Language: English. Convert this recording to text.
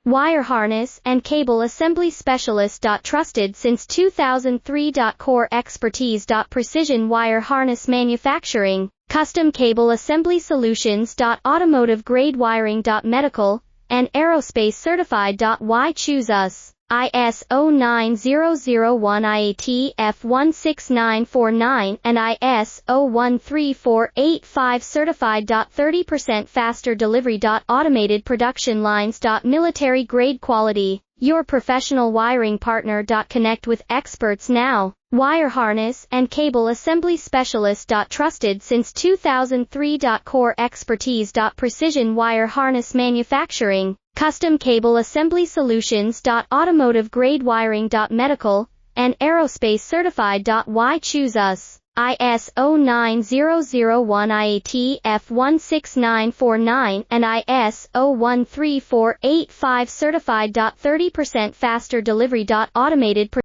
Wire harness and cable assembly specialist. Trusted since 2003. Core expertise. Precision wire harness manufacturing, custom cable assembly solutions. Automotive grade wiring. Medical and aerospace certified. Why choose us? ISO 9001 IAT F16949 and ISO 13485 certified. 30% faster delivery. Automated production lines. Military grade quality, your professional wiring partner. Connect with experts now. Wire harness and cable assembly specialist. Trusted since 2003. Core expertise. Precision wire harness manufacturing, custom cable assembly solutions. Automotive grade wiring. Medical and aerospace certified. Why choose us? ISO 9001 IAT F16949 and ISO 13485 certified. 30% faster delivery. Automated